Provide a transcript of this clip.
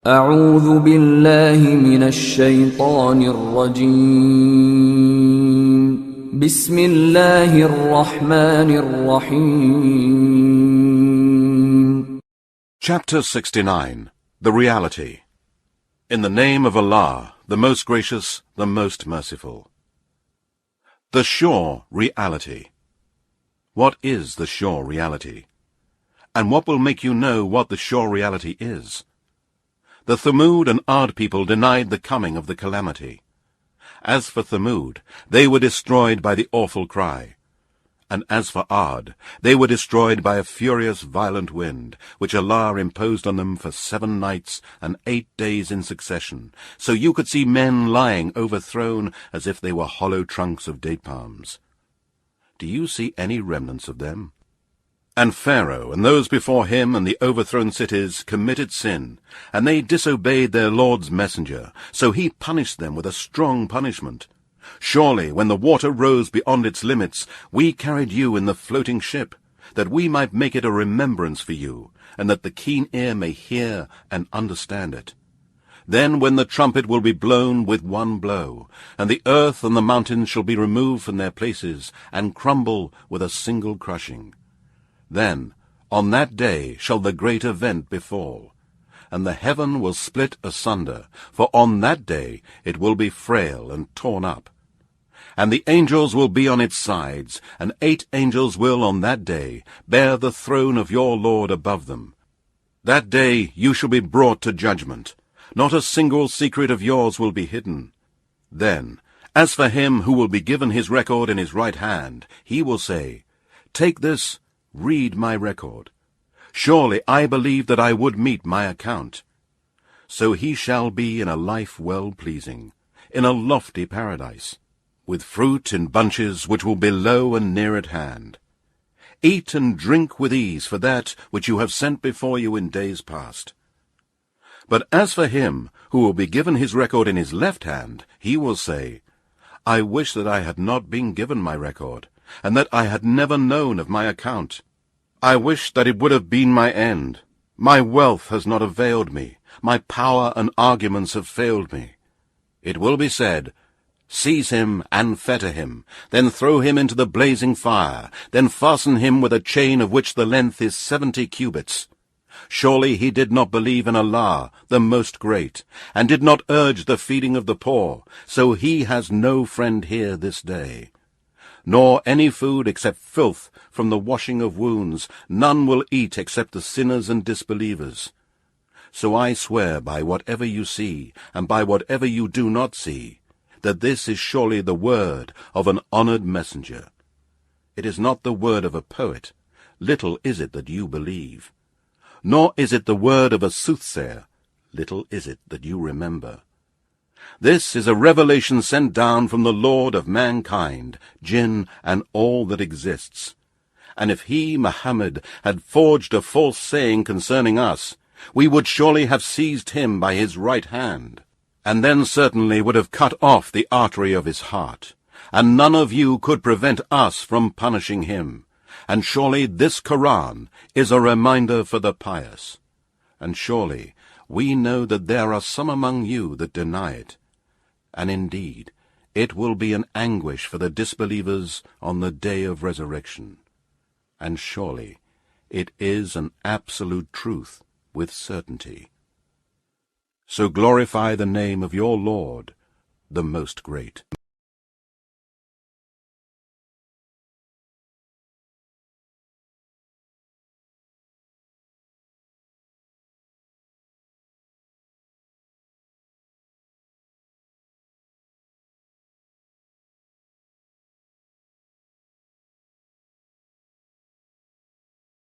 أعوذ بالله من الشيطان الرجيم بسم الله الرحمن الرحيم. Chapter 69. The Reality. In the name of Allah, the most gracious, the most merciful. The sure reality. What is the sure reality? And what will make you know what the sure reality is? The Thamud and Ad people denied the coming of the calamity. As for Thamud, they were destroyed by the awful cry. And as for Ad, they were destroyed by a furious violent wind, which Allah imposed on them for 7 nights and 8 days in succession, so you could see men lying overthrown as if they were hollow trunks of date palms. Do you see any remnants of them? And Pharaoh and those before him and the overthrown cities committed sin, and they disobeyed their Lord's messenger, so he punished them with a strong punishment. Surely, when the water rose beyond its limits, we carried you in the floating ship, that we might make it a remembrance for you, and that the keen ear may hear and understand it. Then when the trumpet will be blown with one blow, and the earth and the mountains shall be removed from their places, and crumble with a single crushing. Then, on that day shall the great event befall, and the heaven will split asunder, for on that day it will be frail and torn up. And the angels will be on its sides, and 8 angels will on that day bear the throne of your Lord above them. That day you shall be brought to judgment. Not a single secret of yours will be hidden. Then, as for him who will be given his record in his right hand, he will say, "Take this, read my record. Surely I believed that I would meet my account." So he shall be in a life well-pleasing, in a lofty paradise, with fruit in bunches which will be low and near at hand. Eat and drink with ease for that which you have sent before you in days past. But as for him who will be given his record in his left hand, he will say, "I wish that I had not been given my record, and that I had never known of my account. I wish that it would have been my end. My wealth has not availed me. My power and arguments have failed me." It will be said, "Seize him and fetter him, then throw him into the blazing fire, then fasten him with a chain of which the length is 70 cubits. Surely he did not believe in Allah, the Most Great, and did not urge the feeding of the poor, so he has no friend here this day. Nor any food except filth from the washing of wounds, none will eat except the sinners and disbelievers. So I swear by whatever you see, and by whatever you do not see, that this is surely the word of an honored messenger. It is not the word of a poet, little is it that you believe. Nor is it the word of a soothsayer, little is it that you remember. This is a revelation sent down from the Lord of mankind, jinn, and all that exists. And if he, Muhammad, had forged a false saying concerning us, we would surely have seized him by his right hand, and then certainly would have cut off the artery of his heart, and none of you could prevent us from punishing him. And surely this Qur'an is a reminder for the pious. And surely we know that there are some among you that deny it. And indeed, it will be an anguish for the disbelievers on the day of resurrection. And surely it is an absolute truth with certainty. So glorify the name of your Lord, the Most Great.